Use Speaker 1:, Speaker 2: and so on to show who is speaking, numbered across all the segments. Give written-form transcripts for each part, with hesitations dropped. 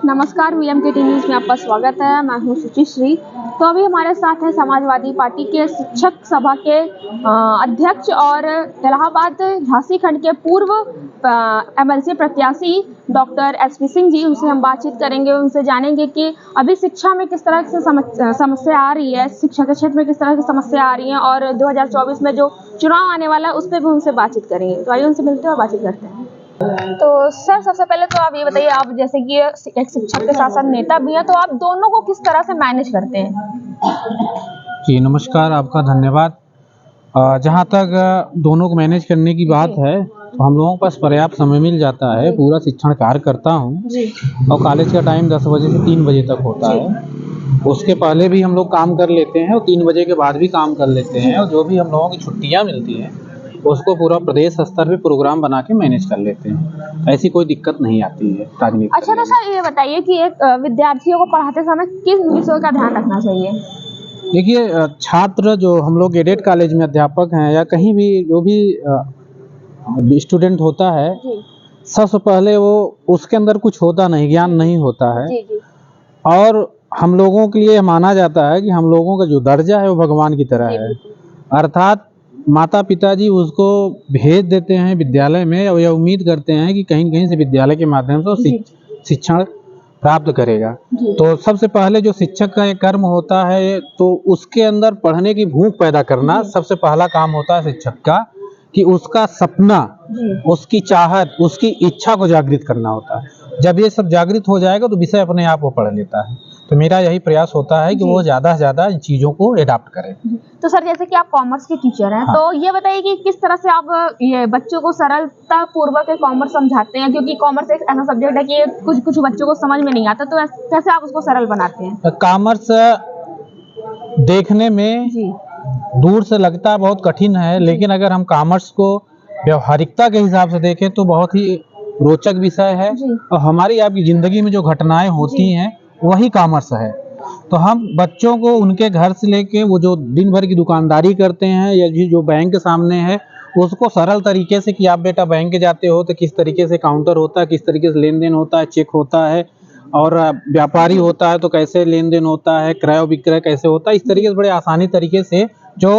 Speaker 1: नमस्कार, वीएमके न्यूज़ में आपका स्वागत है। मैं हूं सुचिश्री। तो अभी हमारे साथ है समाजवादी पार्टी के शिक्षक सभा के अध्यक्ष और इलाहाबाद झांसी खंड के पूर्व एमएलसी प्रत्याशी डॉक्टर एसपी सिंह जी। उनसे हम बातचीत करेंगे, उनसे जानेंगे कि अभी शिक्षा में किस तरह से समस्या आ रही है, शिक्षा के क्षेत्र में किस तरह की समस्या आ रही है और 2024 में जो चुनाव आने वाला है उस पर भी उनसे बातचीत करेंगे। तो आइए उनसे मिलते हैं और बातचीत करते हैं। तो सर, सबसे पहले तो आप ये बताइए, आप जैसे कि एक शिक्षक के साथ साथ नेता भी हैं, तो आप दोनों को किस तरह से मैनेज करते हैं?
Speaker 2: जी नमस्कार, आपका धन्यवाद। जहाँ तक दोनों को मैनेज करने की बात है तो हम लोगों के पास पर्याप्त समय मिल जाता है। पूरा शिक्षण कार्य करता हूँ और कॉलेज का टाइम 10 बजे से 3 बजे तक होता है। उसके पहले भी हम लोग काम कर लेते हैं और 3 बजे के बाद भी काम कर लेते हैं, और जो भी हम लोगों की छुट्टियाँ मिलती हैं उसको पूरा प्रदेश स्तर पे प्रोग्राम बना के मैनेज कर लेते हैं। ऐसी कोई दिक्कत नहीं आती है राजनीति।
Speaker 1: अच्छा, तो सर ये बताइए कि एक विद्यार्थियों को पढ़ाते समय किस विषयों का ध्यान रखना चाहिए?
Speaker 2: देखिए, छात्र जो हम लोग एडेड कॉलेज में अध्यापक हैं या कहीं भी जो भी स्टूडेंट होता है, सबसे पहले वो उसके अंदर कुछ होता नहीं, ज्ञान नहीं होता है।
Speaker 1: जी।
Speaker 2: और हम लोगों के लिए माना जाता है कि हम लोगों का जो दर्जा है वो भगवान की तरह है। अर्थात माता पिता जी उसको भेज देते हैं विद्यालय में और यह उम्मीद करते हैं कि कहीं न कहीं से विद्यालय के माध्यम से शिक्षण प्राप्त करेगा। तो सबसे पहले जो शिक्षक का एक कर्म होता है तो उसके अंदर पढ़ने की भूख पैदा करना सबसे पहला काम होता है शिक्षक का, कि उसका सपना, उसकी चाहत, उसकी इच्छा को जागृत करना होता है। जब ये सब जागृत हो जाएगा तो विषय अपने आप वो पढ़ लेता है। तो मेरा यही प्रयास होता है कि वो ज़्यादा से ज़्यादा इन चीज़ों को एडाप्ट करे।
Speaker 1: तो सर, जैसे कि आप कॉमर्स के टीचर हैं, तो ये बताइए कि किस तरह से आप ये बच्चों को सरलता पूर्वक कॉमर्स समझाते हैं, क्योंकि कॉमर्स एक ऐसा सब्जेक्ट है कि कुछ बच्चों को समझ में नहीं आता, तो कैसे आप उसको सरल बनाते हैं?
Speaker 2: कॉमर्स देखने में दूर से लगता बहुत कठिन है, लेकिन अगर हम कॉमर्स को व्यवहारिकता के हिसाब से देखें तो बहुत ही रोचक विषय है। और हमारी आपकी ज़िंदगी में जो घटनाएं होती हैं वही कॉमर्स है। तो हम बच्चों को उनके घर से लेके वो जो दिन भर की दुकानदारी करते हैं या जो बैंक के सामने है उसको सरल तरीके से, कि आप बेटा बैंक जाते हो तो किस तरीके से काउंटर होता है, किस तरीके से लेन देन होता है, चेक होता है, और व्यापारी होता है तो कैसे लेन देन होता है, क्रय विक्रय कैसे होता है, इस तरीके से बड़े आसानी तरीके से जो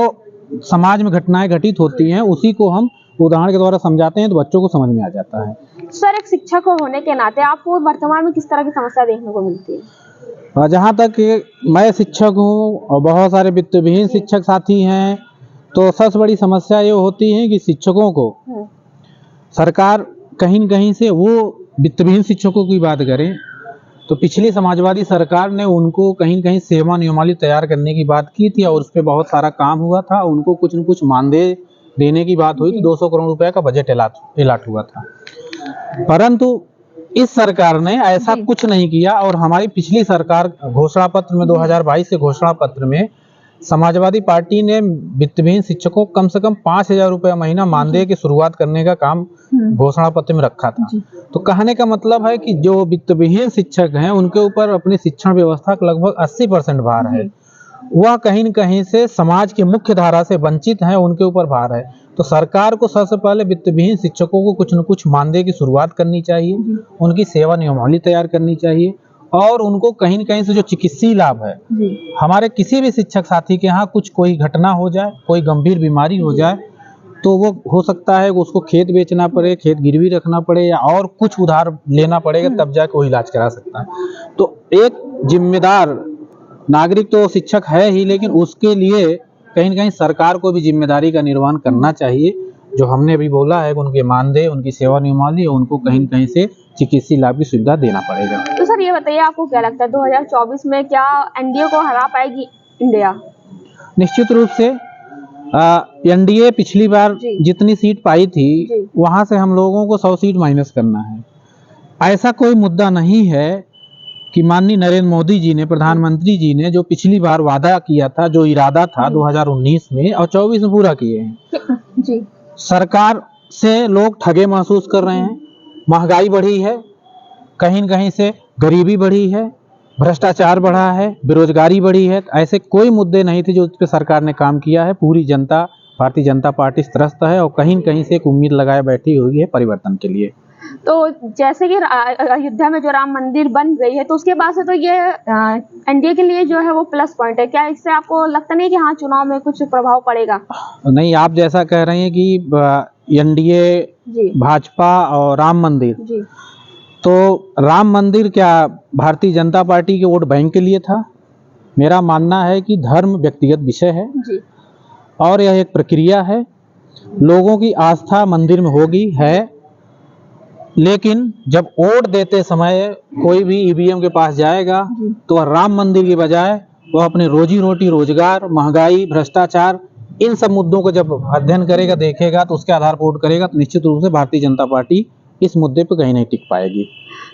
Speaker 2: समाज में घटनाएं घटित होती हैं उसी को हम उदाहरण के द्वारा समझाते हैं तो बच्चों को समझ में आ जाता है।
Speaker 1: सर, एक शिक्षक होने के नाते आपको वर्तमान में किस तरह की समस्या देखने को मिलती है?
Speaker 2: जहाँ तक मैं शिक्षक हूँ और बहुत सारे वित्तविहीन शिक्षक साथी हैं, तो सबसे बड़ी समस्या ये होती है कि शिक्षकों को सरकार कहीं न कहीं से, वो वित्तविहीन शिक्षकों की बात करें तो पिछली समाजवादी सरकार ने उनको कहीं न कहीं सेवा नियमावली तैयार करने की बात की थी और उस पर बहुत सारा काम हुआ था। उनको कुछ न कुछ मानदेय देने की बात हुई थी, 200 करोड़ रुपए का बजट अलॉट हुआ था। परंतु इस सरकार ने ऐसा कुछ नहीं किया और हमारी पिछली सरकार घोषणा पत्र में 2022 के घोषणा पत्र में समाजवादी पार्टी ने वित्तविहीन शिक्षकों को कम से कम 5,000 रुपये महीना मानदेय की शुरुआत करने का काम घोषणा पत्र में रखा था। तो कहने का मतलब है कि जो वित्तविहीन शिक्षक हैं उनके ऊपर अपनी शिक्षण व्यवस्था का लगभग 80% भार है। वह कहीं न कहीं से समाज की मुख्य धारा से वंचित हैं, उनके ऊपर भार है। तो सरकार को सबसे पहले वित्तविहीन शिक्षकों को कुछ न कुछ मानदेय की शुरुआत करनी चाहिए, उनकी सेवा नियमावली तैयार करनी चाहिए और उनको कहीं न कहीं से जो चिकित्सीय लाभ है, हमारे किसी भी शिक्षक साथी के यहाँ कुछ कोई घटना हो जाए, कोई गंभीर बीमारी हो जाए तो वो हो सकता है उसको खेत बेचना पड़े, खेत गिरवी रखना पड़े या और कुछ उधार लेना पड़ेगा, तब जाके वो इलाज करा सकता है। तो एक जिम्मेदार नागरिक तो शिक्षक है ही, लेकिन उसके लिए कहीं न कहीं सरकार को भी जिम्मेदारी का निर्वहन करना चाहिए। जो हमने अभी बोला है कि उनके मानदेय, उनकी सेवा नियमावली, उनको कहीं न कहीं से चिकित्सीय लाभ की सुविधा देना पड़ेगा।
Speaker 1: तो सर ये बताइए, आपको क्या लगता है 2024 में क्या एनडीए को हरा पाएगी इंडिया?
Speaker 2: निश्चित रूप से एनडीए पिछली बार जितनी सीट पाई थी वहां से हम लोगों को 100 सीट माइनस करना है। ऐसा कोई मुद्दा नहीं है कि माननीय नरेंद्र मोदी जी ने, प्रधानमंत्री जी ने जो पिछली बार वादा किया था, जो इरादा था 2019 में और 24 में पूरा किए हैं। सरकार से लोग ठगे महसूस कर रहे हैं, महंगाई बढ़ी है, कहीं न कहीं से गरीबी बढ़ी है, भ्रष्टाचार बढ़ा है, बेरोजगारी बढ़ी है। ऐसे कोई मुद्दे नहीं थे जो उस पर सरकार ने काम किया है। पूरी जनता, भारतीय जनता पार्टी त्रस्त है और कहीं न कहीं से एक उम्मीद लगाए बैठी हुई है परिवर्तन के लिए।
Speaker 1: तो जैसे कि अयोध्या में जो राम मंदिर बन गई है, तो उसके बाद से तो ये एनडीए के लिए जो है वो प्लस पॉइंट है। क्या इससे आपको लगता नहीं कि हाँ चुनाव में कुछ प्रभाव पड़ेगा?
Speaker 2: नहीं, आप जैसा कह रहे हैं कि एनडीए,
Speaker 1: जी
Speaker 2: भाजपा और राम मंदिर,
Speaker 1: जी
Speaker 2: तो राम मंदिर क्या भारतीय जनता पार्टी के वोट बैंक के लिए था? मेरा मानना है कि धर्म व्यक्तिगत विषय है
Speaker 1: जी
Speaker 2: और यह एक प्रक्रिया है। लोगों की आस्था मंदिर में होगी है, लेकिन जब वोट देते समय कोई भी ईवीएम के पास जाएगा
Speaker 1: जी
Speaker 2: तो वह राम मंदिर की बजाय वह अपने रोजी रोटी, रोजगार, महंगाई, भ्रष्टाचार, इन सब मुद्दों को जब अध्ययन करेगा, देखेगा, तो उसके आधार पर वोट करेगा, तो निश्चित रूप से भारतीय जनता पार्टी इस मुद्दे पर कहीं नहीं टिक पाएगी।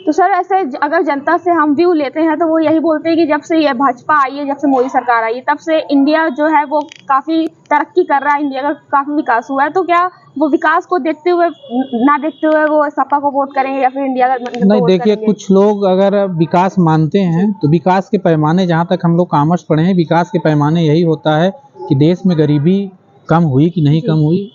Speaker 1: तो सर ऐसे अगर जनता से हम व्यू लेते हैं तो वो यही बोलते हैं कि जब से ये भाजपा आई है, जब से मोदी सरकार आई है, तब से इंडिया जो है वो काफ़ी तरक्की कर रहा है, इंडिया का काफ़ी विकास हुआ है। तो क्या वो विकास को देखते हुए ना देखते हुए वो सपा को वोट करेंगे या फिर इंडिया का
Speaker 2: नहीं, देखिए, कुछ लोग अगर विकास मानते हैं तो विकास के पैमाने, जहाँ तक हम लोग कॉमर्स पढ़े हैं, विकास के पैमाने यही होता है कि देश में गरीबी कम हुई कि नहीं कम हुई,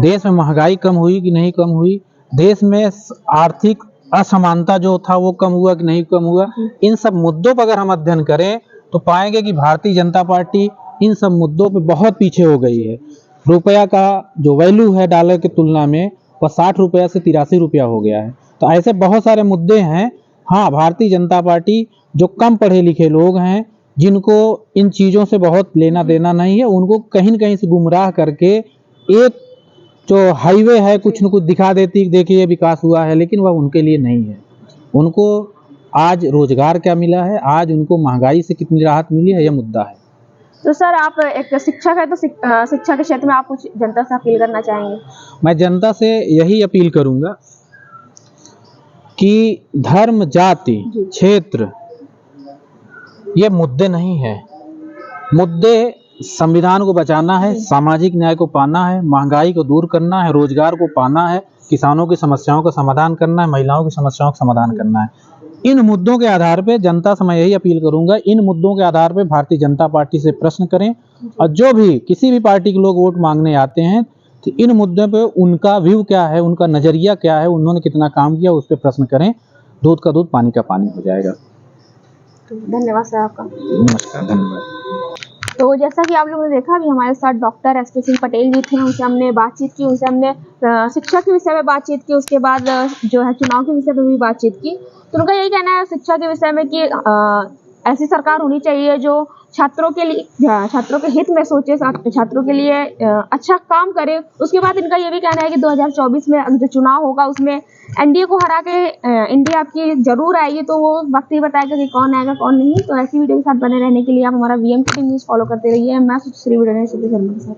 Speaker 2: देश में महंगाई कम हुई कि नहीं कम हुई, देश में आर्थिक असमानता जो था वो कम हुआ कि नहीं कम हुआ। इन सब मुद्दों पर अगर हम अध्ययन करें तो पाएंगे कि भारतीय जनता पार्टी इन सब मुद्दों पे बहुत पीछे हो गई है। रुपया का जो वैल्यू है डॉलर की तुलना में, वह 60 रुपया से 83 रुपया हो गया है। तो ऐसे बहुत सारे मुद्दे हैं। हाँ, भारतीय जनता पार्टी जो कम पढ़े लिखे लोग हैं, जिनको इन चीज़ों से बहुत लेना देना नहीं है, उनको कहीं न कहीं से गुमराह करके एक जो हाईवे है कुछ न कुछ दिखा देती, देखिए ये विकास हुआ है, लेकिन वह उनके लिए नहीं है। उनको आज रोजगार क्या मिला है, आज उनको महंगाई से कितनी राहत मिली है, यह मुद्दा है।
Speaker 1: तो सर आप एक शिक्षक है, तो शिक्षा के क्षेत्र में आप कुछ जनता से अपील करना चाहेंगे?
Speaker 2: मैं जनता से यही अपील करूंगा कि धर्म, जाति, क्षेत्र ये मुद्दे नहीं है। मुद्दे संविधान को बचाना है, सामाजिक न्याय को पाना है, महंगाई को दूर करना है, रोजगार को पाना है, किसानों की समस्याओं का समाधान करना है, महिलाओं की समस्याओं का समाधान करना है। इन मुद्दों के आधार पे जनता से मैं यही अपील करूंगा, इन मुद्दों के आधार पे भारतीय जनता पार्टी से प्रश्न करें, और जो भी किसी भी पार्टी के लोग वोट मांगने आते हैं तो इन मुद्दों पे उनका व्यू क्या है, उनका नजरिया क्या है, उन्होंने कितना काम किया, उस पर प्रश्न करें। दूध का दूध, पानी का पानी हो जाएगा।
Speaker 1: धन्यवाद सर आपका।
Speaker 2: नमस्कार, धन्यवाद।
Speaker 1: तो जैसा कि आप लोगों ने देखा, अभी हमारे साथ डॉक्टर एस के सिंह पटेल जी थे, उनसे हमने बातचीत की, उनसे हमने शिक्षा के विषय में बातचीत की, उसके बाद जो है चुनाव के विषय में भी बातचीत की। तो उनका यही कहना है शिक्षा के विषय में कि ऐसी सरकार होनी चाहिए जो छात्रों के लिए, छात्रों के हित में सोचे, छात्रों के लिए अच्छा काम करे। उसके बाद इनका ये भी कहना है कि 2024 में जो चुनाव होगा उसमें एनडीए को हरा के इंडिया आपकी जरूर आएगी। तो वो वक्त ही बताएगा कि कौन आएगा कौन नहीं। तो ऐसी वीडियो के साथ बने रहने के लिए आप हमारा वीएम न्यूज़ फॉलो करते रहिए। मैं सुश्री वीडियो के साथ।